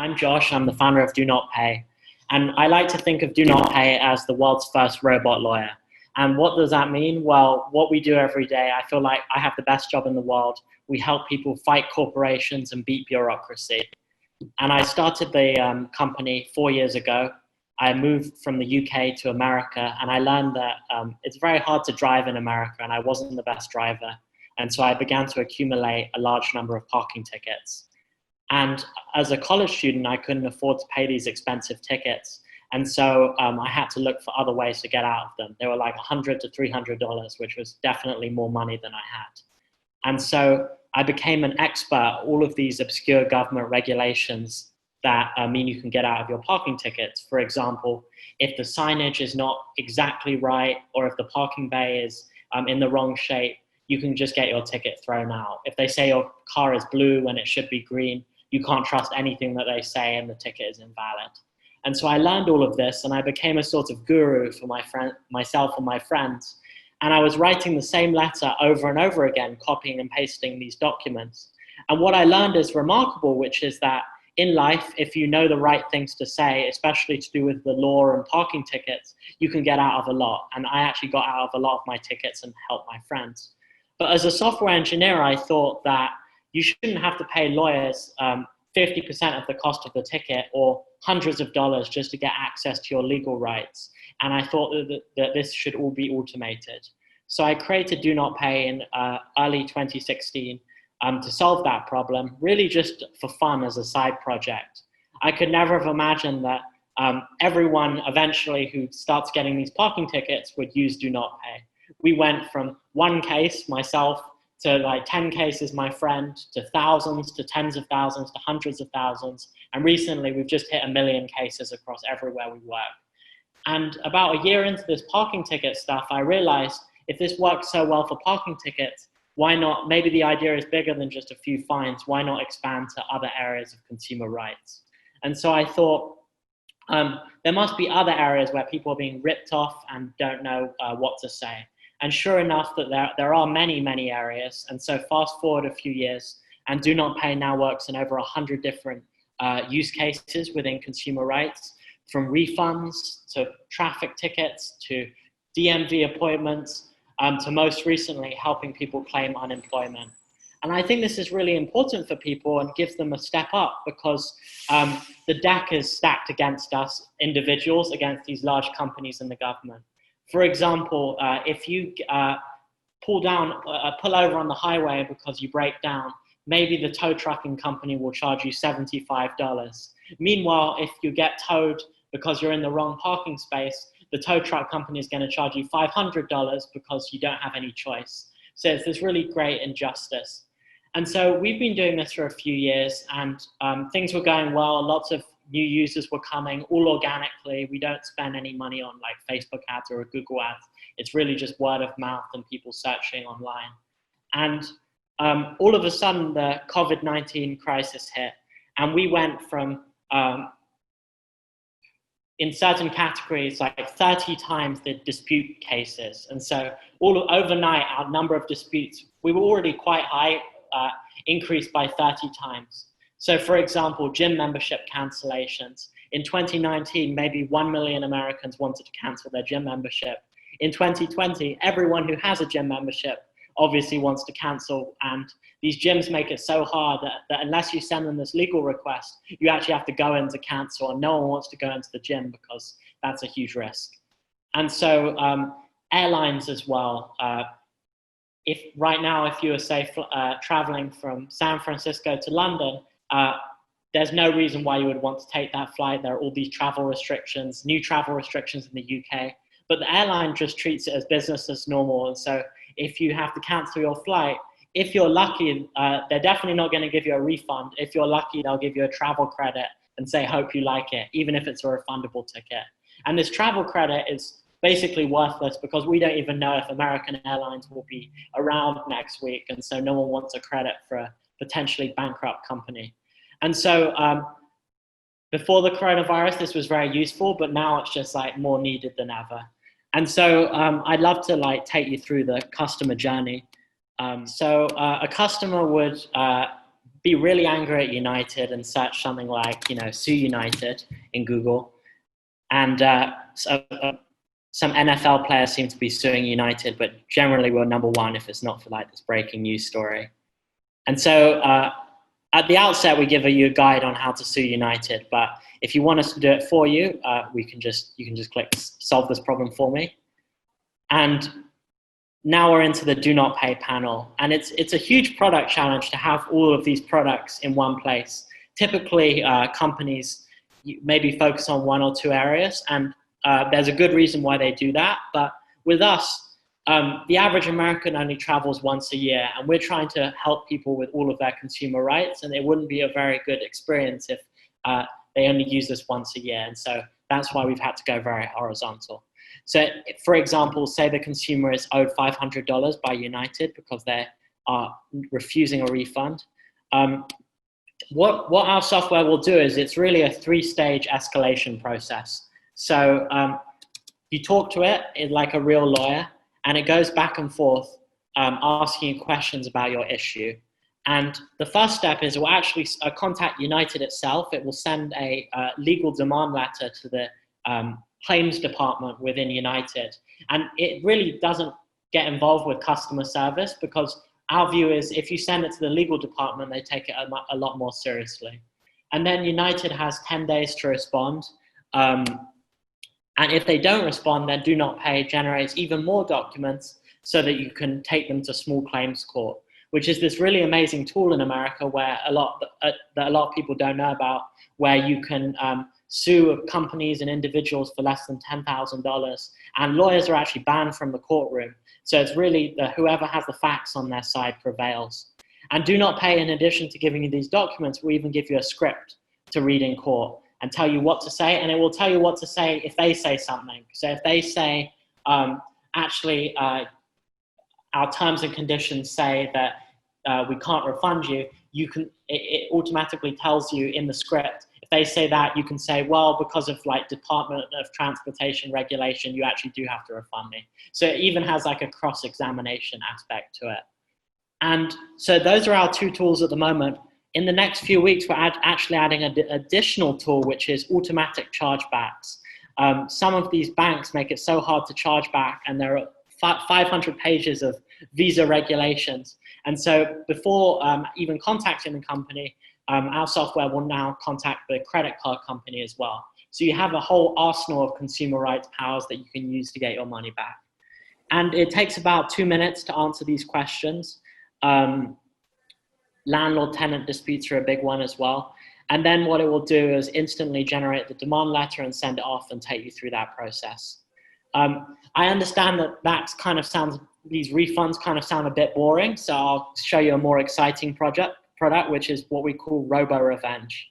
I'm Josh. I'm the founder of DoNotPay. And I like to think of DoNotPay as the world's first robot lawyer. And what does that mean? Well, what we do every day, I feel like I have the best job in the world. We help people fight corporations and beat bureaucracy. And I started the company 4 years ago. I moved from the UK to America, and I learned that it's very hard to drive in America, and I wasn't the best driver. And so I began to accumulate a large number of parking tickets. And as a college student, I couldn't afford to pay these expensive tickets. And so I had to look for other ways to get out of them. They were like $100 to $300, which was definitely more money than I had. And so I became an expert at all of these obscure government regulations that mean you can get out of your parking tickets. For example, if the signage is not exactly right, or if the parking bay is in the wrong shape, you can just get your ticket thrown out. If they say your car is blue when it should be green, you can't trust anything that they say and the ticket is invalid. And so I learned all of this, and I became a sort of guru for myself and my friends. And I was writing the same letter over and over again, copying and pasting these documents. And what I learned is remarkable, which is that in life, if you know the right things to say, especially to do with the law and parking tickets, you can get out of a lot. And I actually got out of a lot of my tickets and helped my friends. But as a software engineer, I thought that you shouldn't have to pay lawyers 50% of the cost of the ticket or hundreds of dollars just to get access to your legal rights. And I thought that this should all be automated. So I created DoNotPay in early 2016 to solve that problem, really just for fun as a side project. I could never have imagined that everyone eventually who starts getting these parking tickets would use DoNotPay. We went from one case, myself, to like 10 cases, my friend, to thousands, to tens of thousands, to hundreds of thousands. And recently we've just hit 1 million cases across everywhere we work. And about a year into this parking ticket stuff, I realized if this works so well for parking tickets, why not, maybe the idea is bigger than just a few fines, why not expand to other areas of consumer rights? And so I thought there must be other areas where people are being ripped off and don't know what to say. And sure enough, that there are many, many areas. And so fast forward a few years, and DoNotPay now works in over 100 different use cases within consumer rights, from refunds to traffic tickets to DMV appointments, to most recently helping people claim unemployment. And I think this is really important for people and gives them a step up, because the deck is stacked against us individuals, against these large companies and the government. For example, if you pull over on the highway because you break down, maybe the tow trucking company will charge you $75. Meanwhile, if you get towed because you're in the wrong parking space, the tow truck company is going to charge you $500 because you don't have any choice. So it's this really great injustice. And so we've been doing this for a few years, and things were going well. Lots of new users were coming, all organically. We don't spend any money on like Facebook ads or Google ads. It's really just word of mouth and people searching online. And all of a sudden, the COVID-19 crisis hit, and we went from, in certain categories, like 30 times the dispute cases. And so overnight, our number of disputes, we were already quite high, increased by 30 times. So for example, gym membership cancellations. In 2019, maybe 1 million Americans wanted to cancel their gym membership. In 2020, everyone who has a gym membership obviously wants to cancel, and these gyms make it so hard that unless you send them this legal request, you actually have to go in to cancel, and no one wants to go into the gym because that's a huge risk. And so airlines as well. If right now, if you were say traveling from San Francisco to London, there's no reason why you would want to take that flight. There are all these travel restrictions, new travel restrictions in the UK, but the airline just treats it as business as normal. And so if you have to cancel your flight, if you're lucky, they're definitely not going to give you a refund. If you're lucky, they'll give you a travel credit and say, hope you like it, even if it's a refundable ticket. And this travel credit is basically worthless because we don't even know if American Airlines will be around next week. And so no one wants a credit for a potentially bankrupt company. And so before the coronavirus, this was very useful, but now it's just like more needed than ever. And so I'd love to like take you through the customer journey. A customer would be really angry at United and search something like, sue United in Google. And some NFL players seem to be suing United, but generally we're number one if it's not for like this breaking news story. And so at the outset, we give you a guide on how to sue United, but if you want us to do it for you, you can just click solve this problem for me. And now we're into the DoNotPay panel, and it's a huge product challenge to have all of these products in one place. Typically, companies maybe focus on one or two areas, and there's a good reason why they do that. But with us, the average American only travels once a year, and we're trying to help people with all of their consumer rights, and it wouldn't be a very good experience if they only use this once a year. And so that's why we've had to go very horizontal. So, for example, say the consumer is owed $500 by United because they are refusing a refund. What our software will do is it's really a three-stage escalation process. So you talk to it like a real lawyer, and it goes back and forth asking you questions about your issue. And the first step is it will actually contact United itself. It will send a legal demand letter to the claims department within United. And it really doesn't get involved with customer service, because our view is if you send it to the legal department, they take it a lot more seriously. And then United has 10 days to respond. And if they don't respond, then DoNotPay generates even more documents so that you can take them to small claims court, which is this really amazing tool in America where a lot of people don't know about, where you can sue companies and individuals for less than $10,000, and lawyers are actually banned from the courtroom. So it's really whoever has the facts on their side prevails. And DoNotPay, in addition to giving you these documents, will even give you a script to read in court and tell you what to say, and it will tell you what to say if they say something. So if they say, actually, our terms and conditions say that we can't refund you, it automatically tells you in the script. If they say that, you can say, well, because of like Department of Transportation regulation, you actually do have to refund me. So it even has like a cross-examination aspect to it. And so those are our two tools at the moment. In the next few weeks, we're actually adding an additional tool, which is automatic chargebacks. Some of these banks make it so hard to charge back, and there are 500 pages of visa regulations. And so before even contacting the company, our software will now contact the credit card company as well. So you have a whole arsenal of consumer rights powers that you can use to get your money back. And it takes about 2 minutes to answer these questions. Landlord-tenant disputes are a big one as well. And then what it will do is instantly generate the demand letter and send it off and take you through that process. I understand that these refunds kind of sound a bit boring, so I'll show you a more exciting product, which is what we call robo-revenge.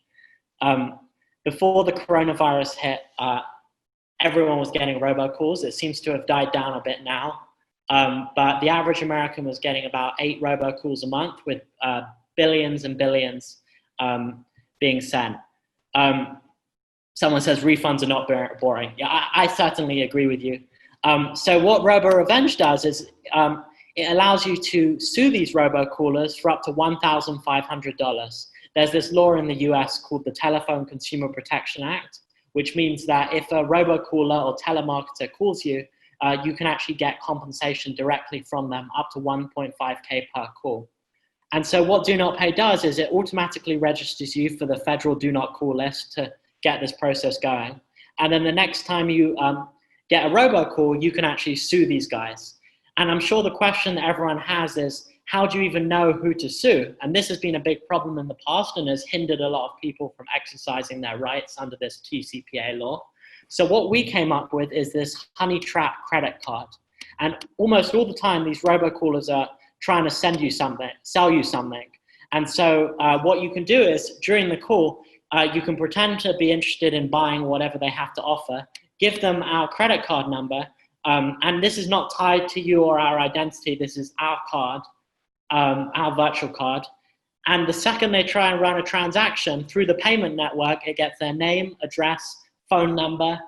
Before the coronavirus hit, everyone was getting robocalls. It seems to have died down a bit now, but the average American was getting about 8 robocalls a month, with billions and billions being sent. Someone says refunds are not boring. Yeah, I certainly agree with you. So what robo-revenge does is it allows you to sue these robocallers for up to $1,500. There's this law in the US called the Telephone Consumer Protection Act, which means that if a robocaller or telemarketer calls you, you can actually get compensation directly from them up to 1.5K per call. And so what DoNotPay does is it automatically registers you for the federal do not call list to get this process going. And then the next time you get a robocall, you can actually sue these guys. And I'm sure the question that everyone has is, how do you even know who to sue? And this has been a big problem in the past and has hindered a lot of people from exercising their rights under this TCPA law. So what we came up with is this honey trap credit card. And almost all the time, these robocallers are trying to sell you something. And so what you can do is, during the call, you can pretend to be interested in buying whatever they have to offer, give them our credit card number, and this is not tied to you or our identity. This is our card, our virtual card. And the second they try and run a transaction through the payment network, it gets their name, address, phone number,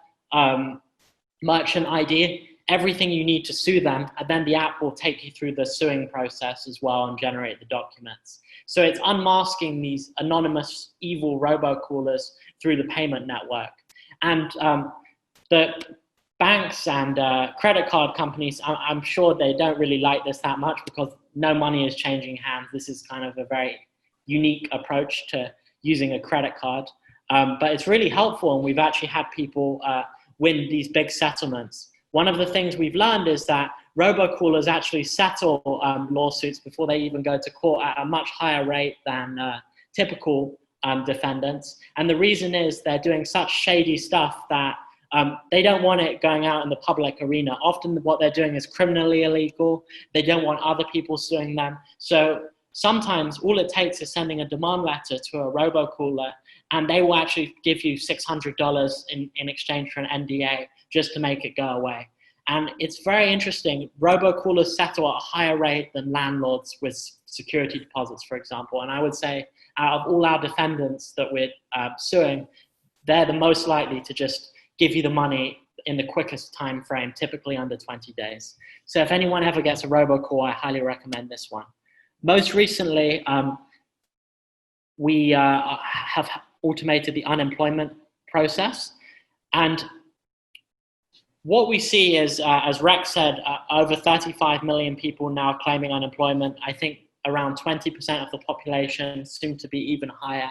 merchant ID, everything you need to sue them, and then the app will take you through the suing process as well and generate the documents. So it's unmasking these anonymous evil robocallers through the payment network. And the banks and credit card companies, I'm sure they don't really like this that much because no money is changing hands. This is kind of a very unique approach to using a credit card. But it's really helpful, and we've actually had people win these big settlements. One of the things we've learned is that robocallers actually settle lawsuits before they even go to court at a much higher rate than typical defendants. And the reason is they're doing such shady stuff that they don't want it going out in the public arena. Often what they're doing is criminally illegal. They don't want other people suing them. So sometimes all it takes is sending a demand letter to a robocaller, and they will actually give you $600 in exchange for an NDA just to make it go away. And it's very interesting. Robocallers settle at a higher rate than landlords with security deposits, for example. And I would say out of all our defendants that we're suing, they're the most likely to just give you the money in the quickest time frame, typically under 20 days. So if anyone ever gets a robocall, I highly recommend this one. Most recently, we have automated the unemployment process. And what we see is, as Rex said, over 35 million people now claiming unemployment. I think around 20% of the population, soon to be even higher.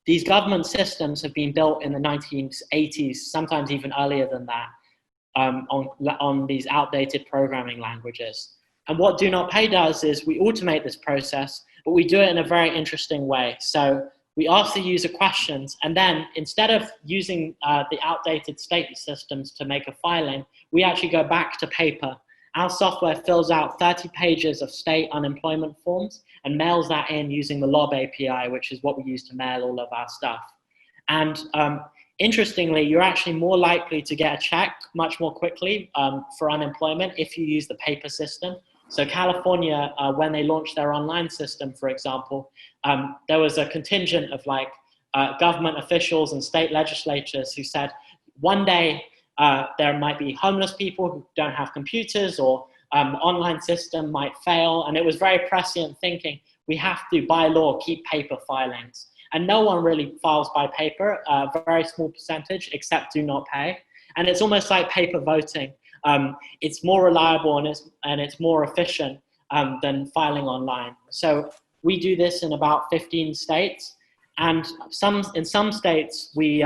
These government systems have been built in the 1980s, sometimes even earlier than that, on these outdated programming languages. And what DoNotPay does is we automate this process, but we do it in a very interesting way. So we ask the user questions, and then instead of using the outdated state systems to make a filing, we actually go back to paper. Our software fills out 30 pages of state unemployment forms and mails that in using the Lob API, which is what we use to mail all of our stuff. And interestingly, you're actually more likely to get a check much more quickly for unemployment if you use the paper system. So California, when they launched their online system, for example, there was a contingent of government officials and state legislatures who said one day there might be homeless people who don't have computers, or the online system might fail. And it was very prescient thinking, we have to, by law, keep paper filings. And no one really files by paper, a very small percentage, except DoNotPay. And it's almost like paper voting. It's more reliable and it's more efficient than filing online. So we do this in about 15 states. And in some states, we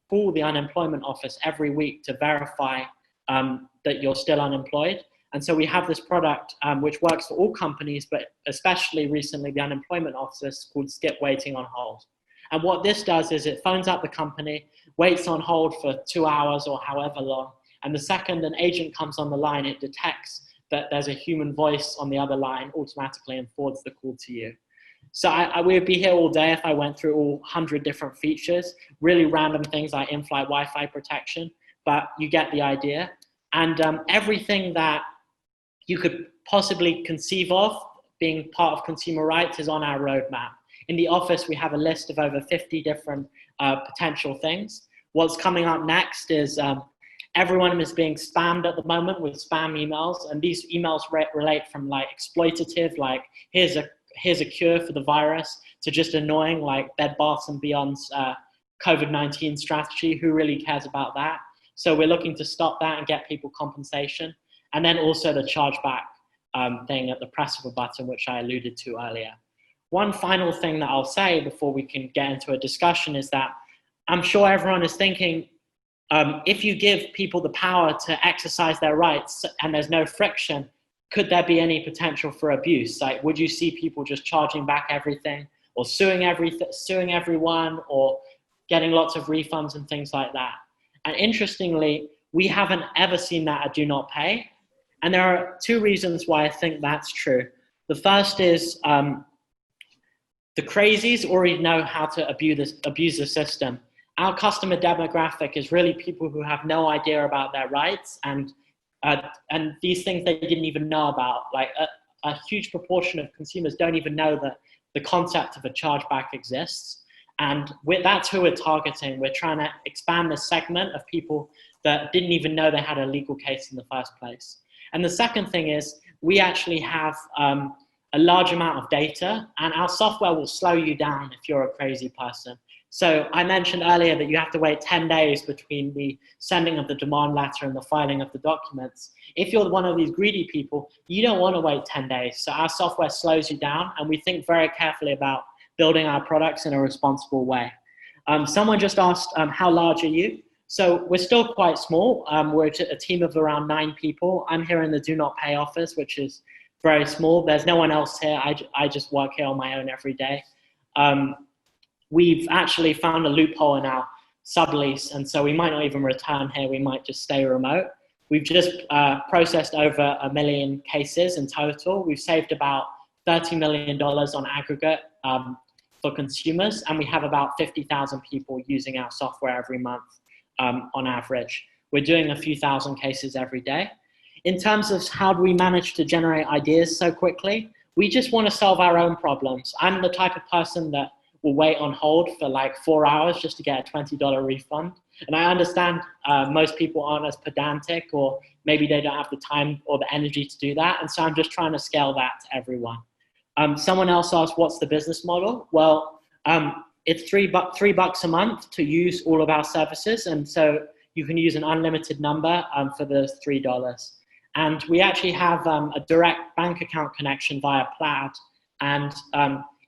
call the unemployment office every week to verify that you're still unemployed. And so we have this product which works for all companies, but especially recently the unemployment office, called Skip Waiting on Hold. And what this does is it phones up the company, waits on hold for 2 hours or however long, and the second an agent comes on the line, it detects that there's a human voice on the other line automatically and forwards the call to you. So we would be here all day if I went through all 100 different features, really random things like in-flight Wi-Fi protection, but you get the idea. And everything that you could possibly conceive of being part of consumer rights is on our roadmap. In the office, we have a list of over 50 different potential things. What's coming up next is everyone is being spammed at the moment with spam emails, and these emails relate from exploitative, like here's a cure for the virus, to just annoying, like Bed Bath & Beyond's COVID-19 strategy. Who really cares about that? So we're looking to stop that and get people compensation. And then also the chargeback thing at the press of a button, which I alluded to earlier. One final thing that I'll say before we can get into a discussion is that I'm sure everyone is thinking, if you give people the power to exercise their rights and there's no friction, could there be any potential for abuse? Like, would you see people just charging back everything, or suing everyone, or getting lots of refunds and things like that? And interestingly, we haven't ever seen that at DoNotPay. And there are two reasons why I think that's true. The first is the crazies already know how to abuse the system. Our customer demographic is really people who have no idea about their rights, and these things they didn't even know about. Like a huge proportion of consumers don't even know that the concept of a chargeback exists. And that's who we're targeting. We're trying to expand the segment of people that didn't even know they had a legal case in the first place. And the second thing is we actually have a large amount of data, and our software will slow you down if you're a crazy person. So I mentioned earlier that you have to wait 10 days between the sending of the demand letter and the filing of the documents. If you're one of these greedy people, you don't want to wait 10 days. So our software slows you down, and we think very carefully about building our products in a responsible way. Someone just asked, how large are you? So we're still quite small. We're a team of around 9 people. I'm here in the DoNotPay office, which is very small. There's no one else here. I just work here on my own every day. We've actually found a loophole in our sublease, and so we might not even return here. We might just stay remote. We've just processed over 1 million cases in total. We've saved about $30 million on aggregate for consumers, and we have about 50,000 people using our software every month on average. We're doing a few thousand cases every day. In terms of how do we manage to generate ideas so quickly, we just want to solve our own problems. I'm the type of person that will wait on hold for like 4 hours just to get a $20 refund. And I understand most people aren't as pedantic, or maybe they don't have the time or the energy to do that. And so I'm just trying to scale that to everyone. Someone else asked, what's the business model? Well, it's $3 a month to use all of our services. And so you can use an unlimited number for the $3. And we actually have a direct bank account connection via Plaid. And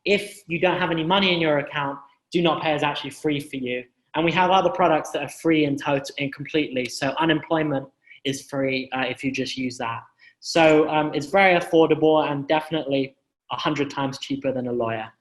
if you don't have any money in your account, DoNotPay is actually free for you. And we have other products that are free in total and completely. So unemployment is free if you just use that. So it's very affordable and definitely 100 times cheaper than a lawyer.